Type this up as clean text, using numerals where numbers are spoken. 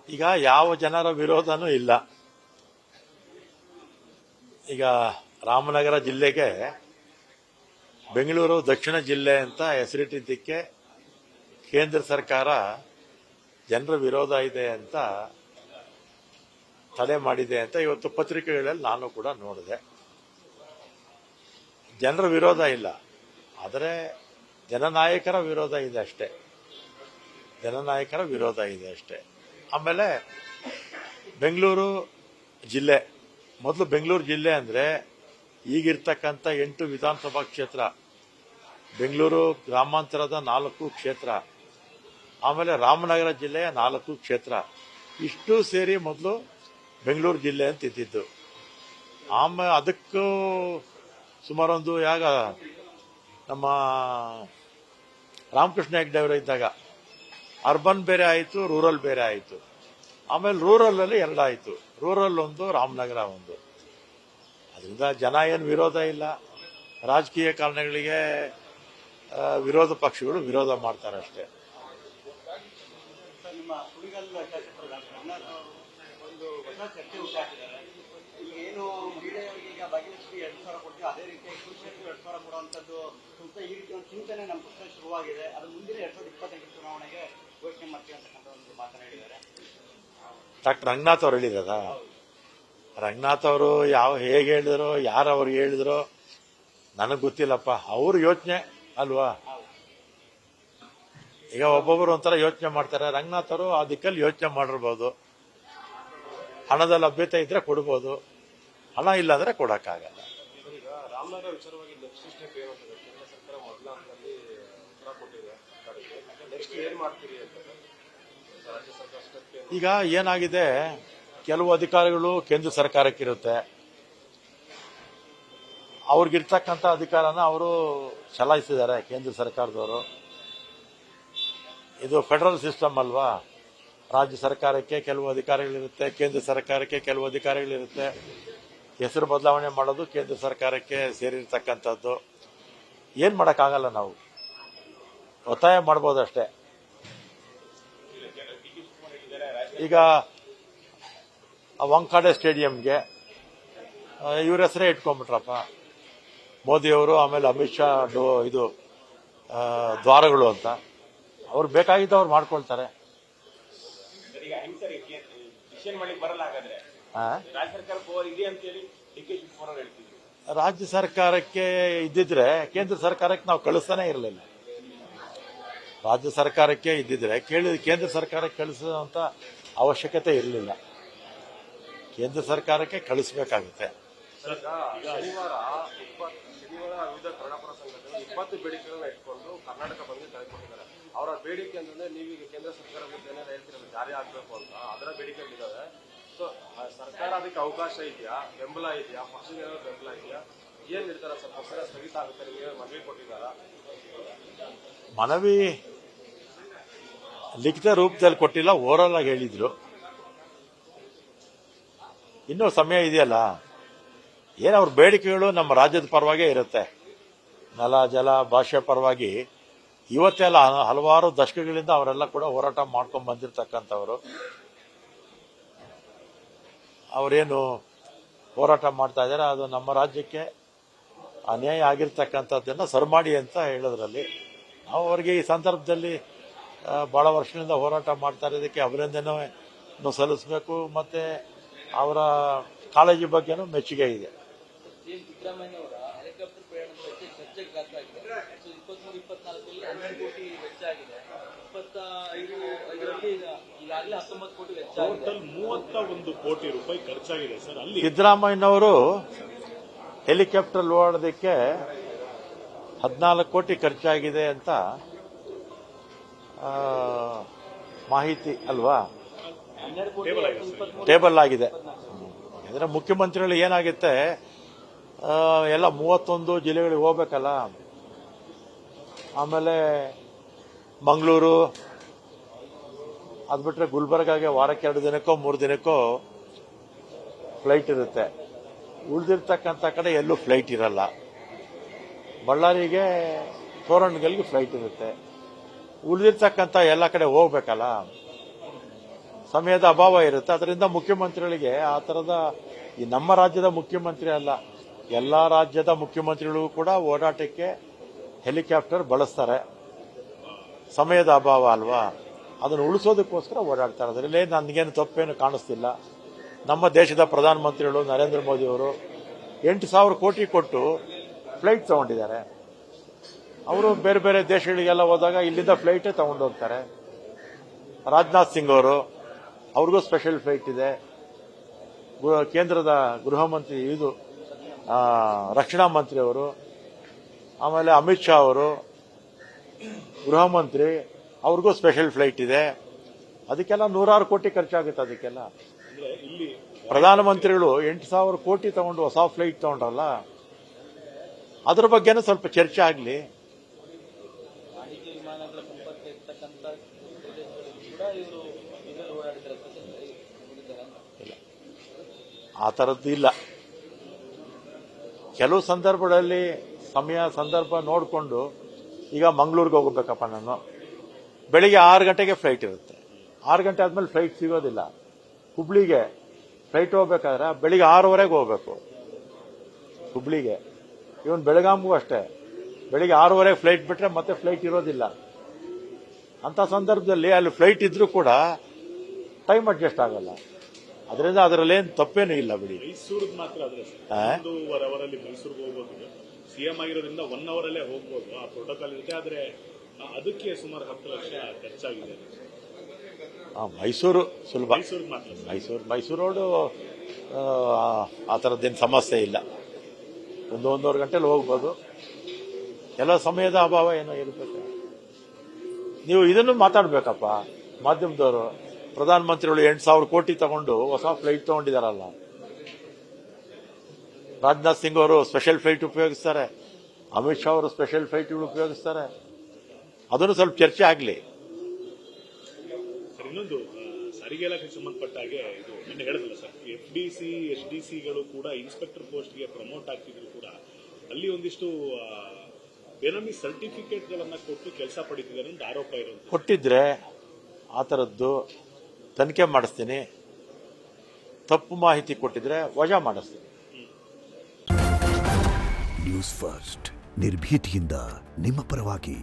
ಈಗ ಯಾವ ಜನರ ವಿರೋಧನೂ ಇಲ್ಲ. ಈಗ ರಾಮನಗರ ಜಿಲ್ಲೆಗೆ ಬೆಂಗಳೂರು ದಕ್ಷಿಣ ಜಿಲ್ಲೆ ಅಂತ ಹೆಸರಿಟ್ಟಿದ್ದಕ್ಕೆ ಕೇಂದ್ರ ಸರ್ಕಾರ ಜನರ ವಿರೋಧ ಇದೆ ಅಂತ ತಡೆ ಮಾಡಿದೆ ಅಂತ ಇವತ್ತು ಪತ್ರಿಕೆಗಳಲ್ಲಿ ನಾನು ಕೂಡ ನೋಡಿದೆ. ಜನರ ವಿರೋಧ ಇಲ್ಲ, ಆದರೆ ಜನನಾಯಕರ ವಿರೋಧ ಇದೆ ಅಷ್ಟೇ. ಜನನಾಯಕರ ವಿರೋಧ ಇದೆ ಅಷ್ಟೇ. ಆಮೇಲೆ ಬೆಂಗಳೂರು ಜಿಲ್ಲೆ, ಮೊದಲು ಬೆಂಗಳೂರು ಜಿಲ್ಲೆ ಅಂದರೆ ಈಗಿರ್ತಕ್ಕಂಥ 8 ವಿಧಾನಸಭಾ ಕ್ಷೇತ್ರ, ಬೆಂಗಳೂರು ಗ್ರಾಮಾಂತರದ 4 ಕ್ಷೇತ್ರ, ಆಮೇಲೆ ರಾಮನಗರ ಜಿಲ್ಲೆಯ 4 ಕ್ಷೇತ್ರ, ಇಷ್ಟು ಸೇರಿ ಮೊದಲು ಬೆಂಗಳೂರು ಜಿಲ್ಲೆ ಅಂತ ಇದ್ದಿದ್ದು. ಆಮೇಲೆ ಅದಕ್ಕೂ ಸುಮಾರೊಂದು ನಮ್ಮ ರಾಮಕೃಷ್ಣ ಹೆಗ್ಡೆ ಅವರು ಇದ್ದಾಗ ಅರ್ಬನ್ ಬೇರೆ ಆಯಿತು, ರೂರಲ್ ಬೇರೆ ಆಯಿತು. ಆಮೇಲೆ ರೂರಲಲ್ಲಿ 2 ಆಯಿತು, ರೂರಲ್ ಒಂದು, ರಾಮನಗರ ಒಂದು. ಅದರಿಂದ ಜನ ಏನು ವಿರೋಧ ಇಲ್ಲ. ರಾಜಕೀಯ ಕಾರಣಗಳಿಗೆ ವಿರೋಧ ಪಕ್ಷಗಳು ವಿರೋಧ ಮಾಡ್ತಾರೆ ಅಷ್ಟೇ. ಏನು ಮಹಿಳೆಯರಿಗೆ ಭಾಗ್ಯಲಕ್ಷ್ಮಿ 2,000 ಕೊಡ್ತೀವಿ, ಅದೇ ರೀತಿ ಪುರುಷರಿಗೆ 2,000 ಕೊಡುವಂಥದ್ದು ಈ ರೀತಿ ಒಂದು ಚಿಂತನೆ ನಮ್ಮ ಪಕ್ಷ ಶುರುವಾಗಿದೆ. ಅದು ಮುಂದಿನ 2028 ಚುನಾವಣೆಗೆ ಘೋಷಣೆ ಮಾಡ್ತೀವಿ ಅಂತಕ್ಕಂಥ ಒಂದು ಮಾತನ್ನ ಹೇಳಿದ್ದಾರೆ. ಡಾಕ್ಟರ್ ರಂಗನಾಥ್ ಅವರು ಹೇಳಿದಾರ. ರಂಗನಾಥ್ ಅವರು ಹೇಗೆ ಹೇಳಿದ್ರು, ಯಾರು ಅವ್ರಿಗೆ ಹೇಳಿದ್ರು ನನಗೆ ಗೊತ್ತಿಲ್ಲಪ್ಪ. ಅವ್ರ ಯೋಚನೆ ಅಲ್ವಾ. ಈಗ ಒಬ್ಬೊಬ್ಬರು ಒಂಥರ ಯೋಚನೆ ಮಾಡ್ತಾರೆ. ರಂಗನಾಥ್ ಅವರು ಆ ದಿಕ್ಕಲ್ಲಿ ಯೋಚನೆ ಮಾಡಿರ್ಬೋದು. ಹಣದ ಲಭ್ಯತೆ ಇದ್ರೆ ಕೊಡ್ಬೋದು, ಹಣ ಇಲ್ಲ ಅಂದ್ರೆ ಕೊಡಕ್ಕಾಗಲ್ಲ. ರಾಮನಗರ ವಿಚಾರವಾಗಿ ನೆಕ್ಸ್ಟ್ ಏನು ಕೇಂದ್ರ ಸರ್ಕಾರ ಮೊದಲ ಹಂತದಲ್ಲಿ ಉತ್ತರ ಕೊಟ್ಟಿದೆ. ನೆಕ್ಸ್ಟ್ ಏನ್ ಮಾಡ್ತೀರಿ ಅಂತ ರಾಜ್ಯ ಸರ್ಕಾರ. ಈಗ ಏನಾಗಿದೆ, ಕೆಲವು ಅಧಿಕಾರಿಗಳು ಕೇಂದ್ರ ಸರ್ಕಾರಕ್ಕಿರುತ್ತೆ, ಅವ್ರಿಗಿರ್ತಕ್ಕಂಥ ಅಧಿಕಾರನ ಅವರು ಚಲಾಯಿಸಿದ್ದಾರೆ ಕೇಂದ್ರ ಸರ್ಕಾರದವರು. ಇದು ಫೆಡರಲ್ ಸಿಸ್ಟಮ್ ಅಲ್ವಾ. ರಾಜ್ಯ ಸರ್ಕಾರಕ್ಕೆ ಕೆಲವು ಅಧಿಕಾರಿಗಳಿರುತ್ತೆ, ಕೇಂದ್ರ ಸರ್ಕಾರಕ್ಕೆ ಕೆಲವು ಅಧಿಕಾರಿಗಳಿರುತ್ತೆ. ಹೆಸರು ಬದಲಾವಣೆ ಮಾಡೋದು ಕೇಂದ್ರ ಸರ್ಕಾರಕ್ಕೆ ಸೇರಿರ್ತಕ್ಕಂಥದ್ದು. ಏನ್ ಮಾಡೋಕ್ಕಾಗಲ್ಲ, ನಾವು ಒತ್ತಾಯ ಮಾಡ್ಬೋದಷ್ಟೇ. ಈಗ ವಂಕಾಡೆ ಸ್ಟೇಡಿಯಂಗೆ ಇವ್ರ ಹೆಸರೇ ಇಟ್ಕೊಂಡ್ಬಿಟ್ರಪ್ಪ ಮೋದಿಯವರು, ಆಮೇಲೆ ಅಮಿತ್ ಶಾ ಇದು ದ್ವಾರಗಳು ಅಂತ. ಅವ್ರು ಬೇಕಾಗಿದ್ದು ಅವ್ರು ಮಾಡ್ಕೊಳ್ತಾರೆ. ರಾಜ್ಯ ಸರ್ಕಾರಕ್ಕೆ ಇದ್ದಿದ್ರೆ ಕೇಂದ್ರ ಸರ್ಕಾರಕ್ಕೆ ನಾವು ಕಳಿಸ್ತಾನೆ ಇರಲಿಲ್ಲ. ರಾಜ್ಯ ಸರ್ಕಾರಕ್ಕೆ ಇದ್ದಿದ್ರೆ ಕೇಂದ್ರ ಸರ್ಕಾರಕ್ಕೆ ಕಳಿಸುವಂತ ಅವಶ್ಯಕತೆ ಇರಲಿಲ್ಲ. ಕೇಂದ್ರ ಸರ್ಕಾರಕ್ಕೆ ಕಳಿಸಬೇಕಾಗುತ್ತೆ. ಶನಿವಾರ ವಿವಿಧ ಕನ್ನಡಪರ ಸಂಘಟನೆ 20 ಬೇಡಿಕೆಗಳನ್ನ ಇಟ್ಕೊಂಡು ಕರ್ನಾಟಕ ಬಂದು ತೆಗೆದುಕೊಂಡಿದ್ದಾರೆ. ಅವರ ಬೇಡಿಕೆ ಅಂದ್ರೆ ನೀವೀಗ ಕೇಂದ್ರ ಸರ್ಕಾರದಿಂದ ಏನಾದ್ರು ಹೇಳ್ತಿರೋದು ಜಾರಿ ಆಗ್ಬೇಕು ಅಂತ, ಅದರ ಬೇಡಿಕೆಗಳಿದ್ದಾವೆ. ಸೊ ಸರ್ಕಾರ ಅದಕ್ಕೆ ಅವಕಾಶ ಇದೆಯಾ, ಬೆಂಬಲ ಇದೆಯಾ, ಪಕ್ಷದ ಬೆಂಬಲ ಇದೆಯಾ, ಏನ್ ಹೇಳ್ತಾರೆ ಸರ್? ಪಕ್ಷ ಸ್ಥಗಿತ ಆಗುತ್ತೆ, ನಿಮಗೆ ಮನವಿ ಕೊಟ್ಟಿದ್ದಾರಾ? ಮನವಿ ಲಿಖಿತ ರೂಪದಲ್ಲಿ ಕೊಟ್ಟಿಲ್ಲ, ಓರಲ್ ಆಗಿ ಹೇಳಿದ್ರು. ಇನ್ನೂ ಸಮಯ ಇದೆಯಲ್ಲ. ಅವ್ರ ಬೇಡಿಕೆಗಳು ನಮ್ಮ ರಾಜ್ಯದ ಪರವಾಗೇ ಇರುತ್ತೆ. ನೆಲ, ಜಲ, ಭಾಷೆ ಪರವಾಗಿ ಇವತ್ತೆಲ್ಲ ಹಲವಾರು ದಶಕಗಳಿಂದ ಅವರೆಲ್ಲ ಕೂಡ ಹೋರಾಟ ಮಾಡ್ಕೊಂಡು ಬಂದಿರತಕ್ಕಂಥವ್ರು. ಅವರೇನು ಹೋರಾಟ ಮಾಡ್ತಾ ಇದ್ದಾರೆ, ಅದು ನಮ್ಮ ರಾಜ್ಯಕ್ಕೆ ಅನ್ಯಾಯ ಆಗಿರ್ತಕ್ಕಂಥದ್ದನ್ನು ಸರಿಮಾಡಿ ಅಂತ ಹೇಳೋದ್ರಲ್ಲಿ ನಾವು ಅವರಿಗೆ ಈ ಸಂದರ್ಭದಲ್ಲಿ ಬಹಳ ವರ್ಷಗಳಿಂದ ಹೋರಾಟ ಮಾಡ್ತಾ ಇರೋದಕ್ಕೆ ಅಭಿನಂದನೆ ಸಲ್ಲಿಸಬೇಕು. ಮತ್ತೆ ಅವರ ಕಾಳಜಿ ಬಗ್ಗೆನೂ ಮೆಚ್ಚುಗೆ ಇದೆ. ಸಿದ್ದರಾಮಯ್ಯ ಅವರ ಹೆಲಿಕಾಪ್ಟರ್ ಪ್ರಯಾಣದ ವೆಚ್ಚ ಚರ್ಚೆಗೆ ಗ್ರಾಸ ಆಗಿದೆ. 23-24ರಲ್ಲಿ 12 ಕೋಟಿ ವೆಚ್ಚ ಆಗಿದೆ. 25 ಈಗಾಗಲೇ 19 ಕೋಟಿ ವೆಚ್ಚ ಆಗಿದೆ. 31 ಕೋಟಿ ರೂಪಾಯಿ ಖರ್ಚಾಗಿದೆ ಸರ್. ಅಲ್ಲಿ ಸಿದ್ದರಾಮಯ್ಯನವರು ಹೆಲಿಕಾಪ್ಟರ್ ಓಡೋದಕ್ಕೆ 14 ಕೋಟಿ ಖರ್ಚಾಗಿದೆ ಅಂತ ಮಾಹಿತಿ ಅಲ್ವಾ, ಟೇಬಲ್ ಆಗಿದೆ. ಅಂದ್ರೆ ಮುಖ್ಯಮಂತ್ರಿಗಳು ಏನಾಗುತ್ತೆ, ಎಲ್ಲ 31 ಜಿಲ್ಲೆಗಳಿಗೆ ಹೋಗ್ಬೇಕಲ್ಲ. ಆಮೇಲೆ ಮಂಗಳೂರು, ಅದು ಬಿಟ್ರೆ ಗುಲ್ಬರ್ಗಾಗೆ ವಾರಕ್ಕೆ 2 ದಿನಕ್ಕೋ 3 ದಿನಕ್ಕೋ ಫ್ಲೈಟ್ ಇರುತ್ತೆ. ಉಳಿದಿರ್ತಕ್ಕಂಥ ಕಡೆ ಎಲ್ಲೂ ಫ್ಲೈಟ್ ಇರಲ್ಲ. ಬಳ್ಳಾರಿಗೆ, ತೋರಣಗಲ್ಗೆ ಫ್ಲೈಟ್ ಇರುತ್ತೆ. ಉಳಿದಿರ್ತಕ್ಕಂಥ ಎಲ್ಲ ಕಡೆ ಹೋಗ್ಬೇಕಲ್ಲ. ಸಮಯದ ಅಭಾವ ಇರುತ್ತೆ. ಅದರಿಂದ ಮುಖ್ಯಮಂತ್ರಿಗಳಿಗೆ ಆ ಥರದ ಈ ನಮ್ಮ ರಾಜ್ಯದ ಮುಖ್ಯಮಂತ್ರಿ ಅಲ್ಲ, ಎಲ್ಲ ರಾಜ್ಯದ ಮುಖ್ಯಮಂತ್ರಿಗಳಿಗೂ ಕೂಡ ಓಡಾಟಕ್ಕೆ ಹೆಲಿಕಾಪ್ಟರ್ ಬಳಸ್ತಾರೆ. ಸಮಯದ ಅಭಾವ ಅಲ್ವಾ, ಅದನ್ನು ಉಳಿಸೋದಕ್ಕೋಸ್ಕರ ಓಡಾಡ್ತಾರೆ. ಅದರಲ್ಲಿ ನನಗೇನು ತಪ್ಪೇನು ಕಾಣಿಸ್ತಿಲ್ಲ. ನಮ್ಮ ದೇಶದ ಪ್ರಧಾನಮಂತ್ರಿಗಳು ನರೇಂದ್ರ ಮೋದಿ ಅವರು 8,000 ಕೋಟಿ ಕೊಟ್ಟು ಫ್ಲೈಟ್ ತಗೊಂಡಿದ್ದಾರೆ. ಅವರು ಬೇರೆ ಬೇರೆ ದೇಶಗಳಿಗೆಲ್ಲ ಹೋದಾಗ ಇಲ್ಲಿಂದ ಫ್ಲೈಟೇ ತಗೊಂಡು ಹೋಗ್ತಾರೆ. ರಾಜನಾಥ್ ಸಿಂಗ್ ಅವರು, ಅವ್ರಿಗೂ ಸ್ಪೆಷಲ್ ಫ್ಲೈಟ್ ಇದೆ. ಕೇಂದ್ರದ ಗೃಹ ಮಂತ್ರಿ ರಕ್ಷಣಾ ಮಂತ್ರಿ ಅವರು, ಆಮೇಲೆ ಅಮಿತ್ ಶಾ ಅವರು ಗೃಹ ಮಂತ್ರಿ, ಅವ್ರಿಗೂ ಸ್ಪೆಷಲ್ ಫ್ಲೈಟ್ ಇದೆ. ಅದಕ್ಕೆಲ್ಲ 100 ಕೋಟಿ ಖರ್ಚಾಗುತ್ತೆ. ಅದಕ್ಕೆಲ್ಲ ಪ್ರಧಾನಮಂತ್ರಿಗಳು 8,000 ಕೋಟಿ ತಗೊಂಡು ಹೊಸ ಫ್ಲೈಟ್ ತಗೊಂಡ್ರಲ್ಲ, ಅದ್ರ ಬಗ್ಗೆನೂ ಸ್ವಲ್ಪ ಚರ್ಚೆ ಆಗಲಿ. ವಾಣಿಜ್ಯ ವಿಮಾನಗಳ ಸಂಪರ್ಕ ಇರ್ತಕ್ಕಂಥ ಪ್ರದೇಶಗಳಲ್ಲಿ ಕೂಡ ಇವರು ಇದರಲ್ಲಿ ಓಡಾಡಿದ್ದಾರೆ. ಆ ಥರದ್ದು ಇಲ್ಲ. ಕೆಲವು ಸಂದರ್ಭಗಳಲ್ಲಿ ಸಂದರ್ಭ ನೋಡಿಕೊಂಡು, ಈಗ ಮಂಗಳೂರಿಗೆ ಹೋಗ್ಬೇಕಪ್ಪ ನಾನು, ಬೆಳಿಗ್ಗೆ 6 ಗಂಟೆಗೆ ಫ್ಲೈಟ್ ಇರುತ್ತೆ. 6 ಗಂಟೆ ಆದ್ಮೇಲೆ ಫ್ಲೈಟ್ ಸಿಗೋದಿಲ್ಲ. ಹುಬ್ಳಿಗೆ ಫ್ಲೈಟ್ ಹೋಗ್ಬೇಕಾದ್ರೆ ಬೆಳಿಗ್ಗೆ 6:15 ಹೋಗ್ಬೇಕು ಹುಬ್ಳಿಗೆ. ಇವನ್ ಬೆಳಗಾಂಗೂ ಅಷ್ಟೇ, ಬೆಳಿಗ್ಗೆ 6:15 ಫ್ಲೈಟ್ ಬಿಟ್ರೆ ಮತ್ತೆ ಫ್ಲೈಟ್ ಇರೋದಿಲ್ಲ. ಅಂತ ಸಂದರ್ಭದಲ್ಲಿ ಅಲ್ಲಿ ಫ್ಲೈಟ್ ಇದ್ರೂ ಕೂಡ ಟೈಮ್ ಅಡ್ಜಸ್ಟ್ ಆಗಲ್ಲ. ಅದರಿಂದ ಅದರಲ್ಲೇನು ತಪ್ಪೇನು ಇಲ್ಲ ಬಿಡಿ. ಮೈಸೂರಿಗೆ ಮಾತ್ರ ಆದ್ರೆ ಅವರಲ್ಲಿ ಮೈಸೂರಿಗೆ ಹೋಗ್ಬೋದು. ಸಿಎಂ ಆಗಿರೋದ್ರಿಂದ 1 ಅವರಲ್ಲೇ ಹೋಗ್ಬೋದು. ಆ ಪ್ರೋಟೋಕಾಲ್ ಇರುತ್ತೆ. ಆದ್ರೆ ಅದಕ್ಕೆ ಸುಮಾರು 10 ಲಕ್ಷ ಖರ್ಚಾಗಿದೆ. ಮೈಸೂರು ಸುಲಭ. ಮೈಸೂರಿಗೆ ಮಾತ್ರ. ಮೈಸೂರು ರೋಡು ಆ ಥರದ್ದೇನು ಸಮಸ್ಯೆ ಇಲ್ಲ. 1-1.5 ಗಂಟೆಲಿ ಹೋಗ್ಬೋದು. ಎಲ್ಲ ಸಮಯದ ಅಭಾವ ಏನೋ ಇರಬೇಕು. ನೀವು ಇದನ್ನು ಮಾತಾಡ್ಬೇಕಪ್ಪ ಮಾಧ್ಯಮದವರು. ಪ್ರಧಾನಮಂತ್ರಿಗಳು 8,000 ಕೋಟಿ ತಗೊಂಡು ಹೊಸ ಫ್ಲೈಟ್ ತಗೊಂಡಿದಾರಲ್ಲ. ರಾಜನಾಥ್ ಸಿಂಗ್ ಅವರು ಸ್ಪೆಷಲ್ ಫ್ಲೈಟ್ ಉಪಯೋಗಿಸ್ತಾರೆ, ಅಮಿತ್ ಶಾ ಅವರು ಸ್ಪೆಷಲ್ ಫ್ಲೈಟ್ಗಳು ಉಪಯೋಗಿಸ್ತಾರೆ. ಅದನ್ನು ಸ್ವಲ್ಪ ಚರ್ಚೆ ಆಗಲಿ. ಸರ್, ಇನ್ನೊಂದು ಸಾರಿಗೆ ಇಲಾಖೆಗೆ ಸಂಬಂಧಪಟ್ಟ ಹಾಗೆ ಇದು ನಿನ್ನೆ ಹೇಳಿದ್ರಲ್ಲ ಸರ್, FDC SDCಗಳು ಕೂಡ ಇನ್ಸ್ಪೆಕ್ಟರ್ ಪೋಸ್ಟ್ಗೆ ಪ್ರಮೋಟ್ ಆಗ್ತಿದ್ರು ಕೂಡ ಅಲ್ಲಿ ಒಂದಿಷ್ಟು ಬೇನಾಮಿ ಸರ್ಟಿಫಿಕೇಟ್ಗಳನ್ನ ಕೊಟ್ಟು ಕೆಲಸ ಪಡಿತಿದ್ದಾರೆ ಅಂತ ಆರೋಪ ಇರೋದು. ಕೊಟ್ಟಿದ್ರೆ ಆ ಥರದ್ದು ತನಿಖೆ ಮಾಡಿಸ್ತೀನಿ. ತಪ್ಪು ಮಾಹಿತಿ ಕೊಟ್ಟಿದ್ರೆ ವಜಾ ಮಾಡಿಸ್ತೀನಿ. ನ್ಯೂಸ್ ಫಸ್ಟ್ ನಿರ್ಭೀತಿಯಿಂದ ನಿಮ್ಮ ಪರವಾಗಿ.